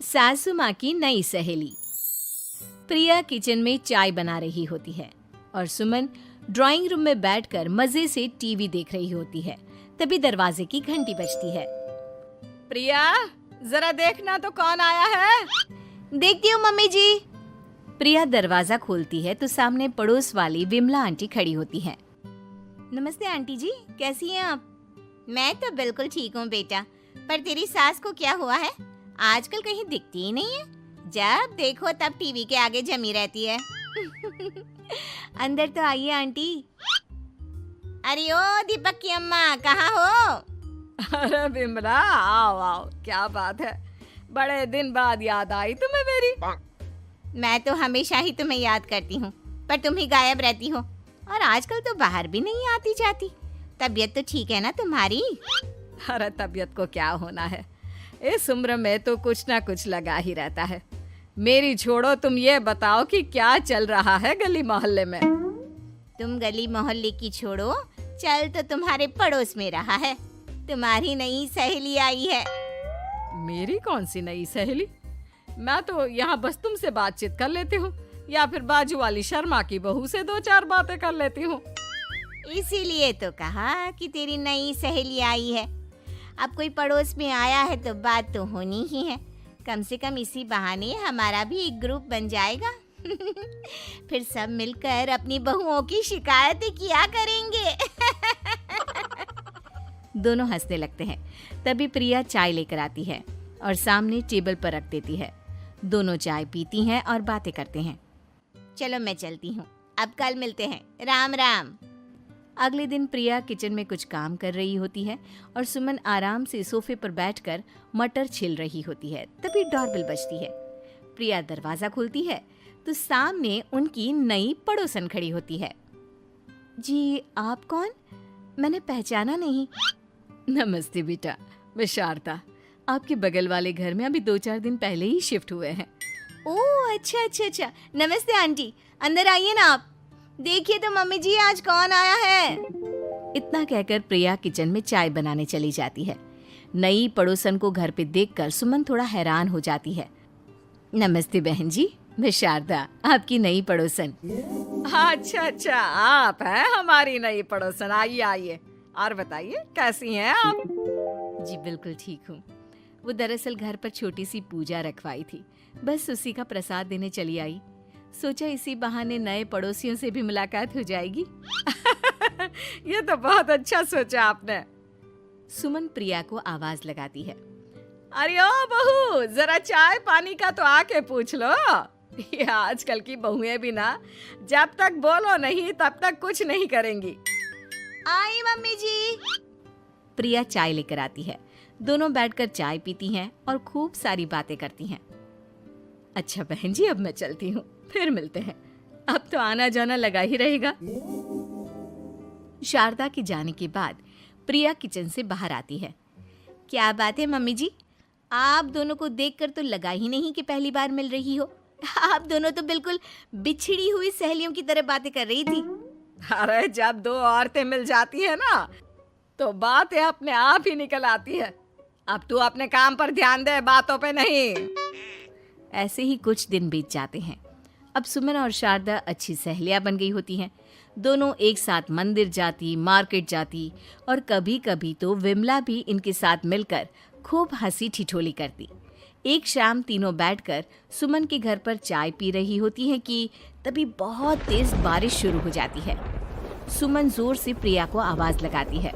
सासू माँ की नई सहेली। प्रिया किचन में चाय बना रही होती है और सुमन ड्राइंग रूम में बैठकर मजे से टीवी देख रही होती है। तभी दरवाजे की घंटी बजती है। प्रिया, जरा देखना तो कौन आया है। देखती हूँ मम्मी जी। प्रिया दरवाजा खोलती है तो सामने पड़ोस वाली विमला आंटी खड़ी होती है। नमस्ते आंटी जी, कैसी हैं आप? मैं तो बिल्कुल ठीक हूँ बेटा, पर तेरी सास को क्या हुआ है? आजकल कहीं दिखती ही नहीं है। जब देखो तब टीवी के आगे जमी रहती है। अंदर तो आइए आंटी। अरे ओ दीपक की अम्मा, कहाँ हो? अरे बिमला, आओ आओ, क्या बात है, बड़े दिन बाद याद आई तुम्हें मेरी। मैं तो हमेशा ही तुम्हें याद करती हूँ, पर तुम ही गायब रहती हो और आजकल तो बाहर भी नहीं आती जाती। तबीयत तो ठीक है ना तुम्हारी? अरे तबीयत को क्या होना है, इस उम्र में तो कुछ ना कुछ लगा ही रहता है। मेरी छोड़ो, तुम ये बताओ कि क्या चल रहा है गली मोहल्ले में। तुम गली मोहल्ले की छोड़ो, चल तो तुम्हारे पड़ोस में रहा है। तुम्हारी नई सहेली आई है। मेरी कौन सी नई सहेली? मैं तो यहाँ बस तुमसे बातचीत कर लेती हूँ या फिर बाजू वाली शर्मा की बहू से दो चार बातें कर लेती हूँ। इसीलिए तो कहा कि तेरी नई सहेली आई है। अब कोई पड़ोस में आया है तो बात तो होनी ही है। कम से कम इसी बहाने हमारा भी एक ग्रुप बन जाएगा। फिर सब मिलकर अपनी बहुओं की शिकायतें किया करेंगे। दोनों हंसने लगते हैं। तभी प्रिया चाय लेकर आती है और सामने टेबल पर रख देती है। दोनों चाय पीती हैं और बातें करते हैं। चलो मैं चलती हूँ, अब कल मिलते हैं। राम राम। अगले दिन प्रिया किचन में कुछ काम कर रही होती है और सुमन आराम से सोफे पर बैठकर मटर छिल रही होती है। तभी डोरबेल बजती है। प्रिया दरवाजा खोलती है तो सामने उनकी नई पड़ोसन खड़ी होती है। जी, आप कौन? मैंने पहचाना नहीं। नमस्ते बेटा, मैं शारदा, आपके बगल वाले घर में अभी 2-4 दिन पहले ही शिफ्ट हुए हैं। ओह अच्छा। नमस्ते आंटी, अंदर आइए ना आप। देखिए तो मम्मी जी, आज कौन आया है। इतना कहकर प्रिया किचन में चाय बनाने चली जाती है। नई पड़ोसन को घर पे देखकर सुमन थोड़ा हैरान हो जाती है। नमस्ते बहन जी, मैं शारदा, आपकी नई पड़ोसन। अच्छा, आप हैं हमारी नई पड़ोसन। आइए आइए, और बताइए कैसी हैं आप? जी बिल्कुल ठीक हूँ। वो दरअसल घर पर छोटी सी पूजा रखवाई थी, बस उसी का प्रसाद देने चली आई। सोचा इसी बहाने नए पड़ोसियों से भी मुलाकात हो जाएगी। ये तो बहुत अच्छा सोचा आपने। सुमन प्रिया को आवाज लगाती है। अरे ओ बहू, जरा चाय पानी का तो आके पूछ लो। ये आजकल की बहुएं भी ना, जब तक बोलो नहीं तब तक कुछ नहीं करेंगी। आई मम्मी जी। प्रिया चाय लेकर आती है। दोनों बैठकर चाय पीती हैं और खूब सारी बातें करती हैं। अच्छा बहन जी, अब मैं चलती हूँ, फिर मिलते हैं। अब तो आना जाना लगा ही रहेगा। शारदा के जाने के बाद प्रिया किचन से बाहर आती है। क्या बात है मम्मी जी, आप दोनों को देखकर तो लगा ही नहीं कि पहली बार मिल रही हो। आप दोनों तो बिल्कुल बिछड़ी हुई सहेलियों की तरह बातें कर रही थी। अरे जब दो औरतें मिल जाती है ना, तो बातें अपने आप ही निकल आती है। अब तू अपने काम पर ध्यान दे, बातों पे नहीं। ऐसे ही कुछ दिन बीत जाते हैं। अब सुमन और शारदा अच्छी सहेलियां बन गई होती हैं। दोनों एक साथ मंदिर जाती, मार्केट जाती और कभी कभी तो विमला भी इनके साथ मिलकर खूब हंसी ठिठोली करती। एक शाम तीनों बैठकर सुमन के घर पर चाय पी रही होती हैं कि तभी बहुत तेज बारिश शुरू हो जाती है। सुमन जोर से प्रिया को आवाज लगाती है।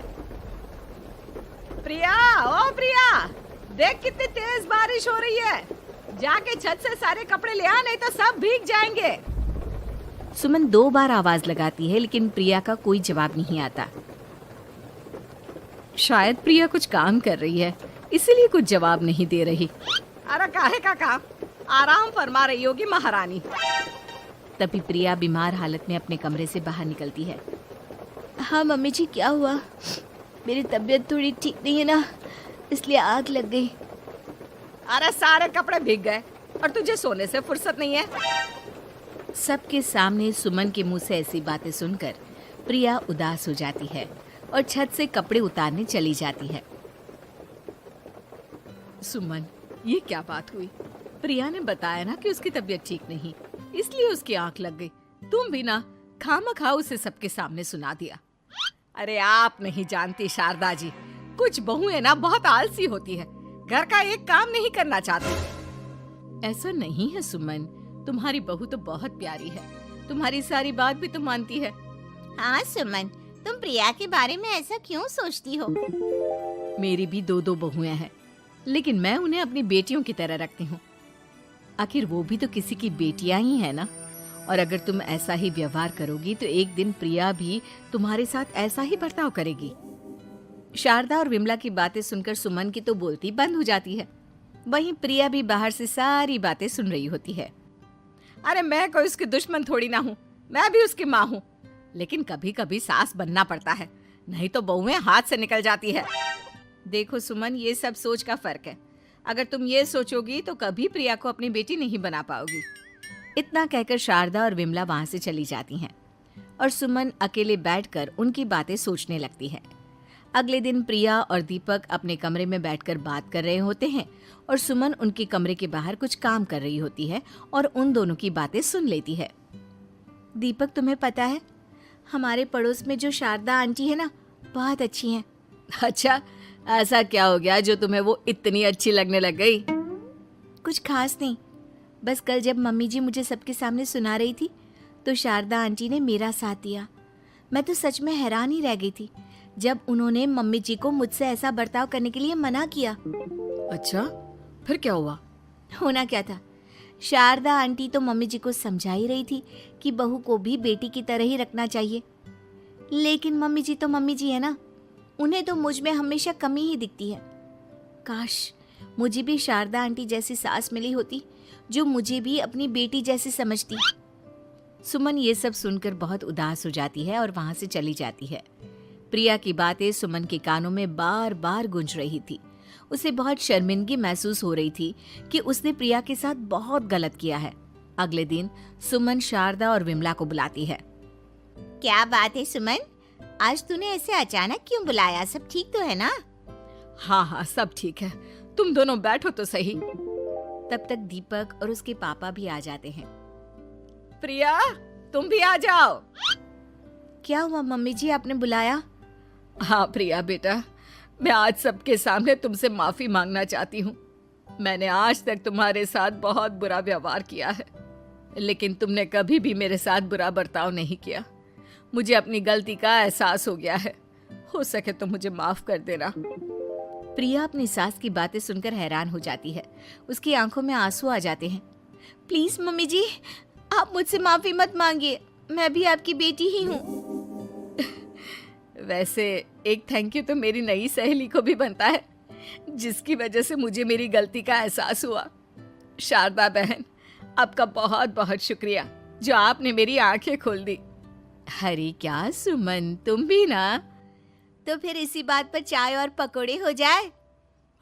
प्रिया, ओ प्रिया, देख कितनी तेज बारिश हो रही है। जाके छत से सारे कपड़े ले आ, नहीं तो सब भीग जाएंगे। सुमन 2 बार आवाज लगाती है लेकिन प्रिया का कोई जवाब नहीं आता। शायद प्रिया कुछ काम कर रही है, इसीलिए कुछ जवाब नहीं दे रही। अरे काहे का काम, आराम फरमा रही होगी महारानी। तभी प्रिया बीमार हालत में अपने कमरे से बाहर निकलती है। हाँ मम्मी जी, क्या हुआ? मेरी तबीयत थोड़ी ठीक नहीं है ना, इसलिए आग लग गई। अरे सारे कपड़े भीग गए और तुझे सोने से फुर्सत नहीं है। सबके सामने सुमन के मुंह से ऐसी बातें सुनकर प्रिया उदास हो जाती है और छत से कपड़े उतारने चली जाती है। सुमन, ये क्या बात हुई? प्रिया ने बताया ना कि उसकी तबीयत ठीक नहीं, इसलिए उसकी आंख लग गई। तुम भी ना खामखा उसे सबके सामने सुना दिया। अरे आप नहीं जानती शारदा जी, कुछ बहुएं ना बहुत आलसी होती है, घर का एक काम नहीं करना चाहती। ऐसा नहीं है सुमन, तुम्हारी बहू तो बहुत प्यारी है, तुम्हारी सारी बात भी तो मानती है। हाँ सुमन, तुम प्रिया के बारे में ऐसा क्यों सोचती हो? मेरी भी दो बहुएं हैं, लेकिन मैं उन्हें अपनी बेटियों की तरह रखती हूँ। आखिर वो भी तो किसी की बेटियां ही है ना। और अगर तुम ऐसा ही व्यवहार करोगी तो एक दिन प्रिया भी तुम्हारे साथ ऐसा ही बर्ताव करेगी। शारदा और विमला की बातें सुनकर सुमन की तो बोलती बंद हो जाती है। वहीं प्रिया भी बाहर से सारी बातें सुन रही होती है। अरे मैं कोई उसकी दुश्मन थोड़ी ना हूँ, मैं भी उसकी माँ हूँ, लेकिन कभी कभी सास बनना पड़ता है, नहीं तो बहुएं हाथ से निकल जाती है। देखो सुमन, ये सब सोच का फर्क है। अगर तुम ये सोचोगी तो कभी प्रिया को अपनी बेटी नहीं बना पाओगी। इतना कहकर शारदा और विमला वहां से चली जाती हैं और सुमन अकेले बैठकर उनकी बातें सोचने लगती है। अगले दिन प्रिया और दीपक अपने कमरे में बैठकर बात कर रहे होते हैं और सुमन उनके कमरे के बाहर कुछ काम कर रही होती है और उन दोनों की बातें सुन लेती है। दीपक, तुम्हें पता है हमारे पड़ोस में जो शारदा आंटी है ना, बहुत अच्छी हैं। अच्छा, ऐसा क्या हो गया जो तुम्हें वो इतनी अच्छी लगने लग गई? कुछ खास नहीं, बस कल जब मम्मी जी मुझे सबके सामने सुना रही थी तो शारदा आंटी ने मेरा साथ दिया। मैं तो सच में हैरान ही रह गई थी जब उन्होंने मम्मी जी को मुझसे ऐसा बर्ताव करने के लिए मना किया। अच्छा, फिर क्या हुआ? होना क्या था, शारदा आंटी तो मम्मी जी को समझा ही रही थी कि बहू को भी बेटी की तरह ही रखना चाहिए, लेकिन मम्मी जी तो मम्मी जी है ना, उन्हें तो मुझ में हमेशा कमी ही दिखती है। काश मुझे भी शारदा आंटी जैसी सास मिली होती जो मुझे भी अपनी बेटी जैसी समझती। सुमन ये सब सुनकर बहुत उदास हो जाती है और वहां से चली जाती है। प्रिया की बातें सुमन के कानों में बार बार गूंज रही थी। उसे बहुत शर्मिंदगी महसूस हो रही थी कि उसने प्रिया के साथ बहुत गलत किया है। अगले दिन सुमन शारदा और विमला को बुलाती है। क्या बात है सुमन, आज तूने ऐसे अचानक क्यों बुलाया? सब ठीक तो है ना? हाँ, सब ठीक है, तुम दोनों बैठो तो सही। तब तक दीपक और उसके पापा भी आ जाते हैं। प्रिया, तुम भी आ जाओ। क्या हुआ मम्मी जी, आपने बुलाया? हाँ प्रिया बेटा, मैं आज सबके सामने तुमसे माफी मांगना चाहती हूँ। मैंने आज तक तुम्हारे साथ बहुत बुरा व्यवहार किया है, लेकिन तुमने कभी भी मेरे साथ बुरा बर्ताव नहीं किया। मुझे अपनी गलती का एहसास हो गया है, हो सके तो मुझे माफ कर देना। प्रिया अपनी सास की बातें सुनकर हैरान हो जाती है। उसकी आंखों में आंसू आ जाते हैं। प्लीज मम्मी जी, आप मुझसे माफी मत मांगिए, मैं भी आपकी बेटी ही हूँ। वैसे एक थैंक यू तो मेरी नई सहेली को भी बनता है, जिसकी वजह से मुझे मेरी गलती का एहसास हुआ। शारदा बहन, आपका बहुत बहुत शुक्रिया जो आपने मेरी आंखें खोल दी। अरे क्या सुमन, तुम भी ना। तो फिर इसी बात पर चाय और पकोड़े हो जाए।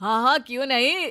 हाँ, क्यों नहीं।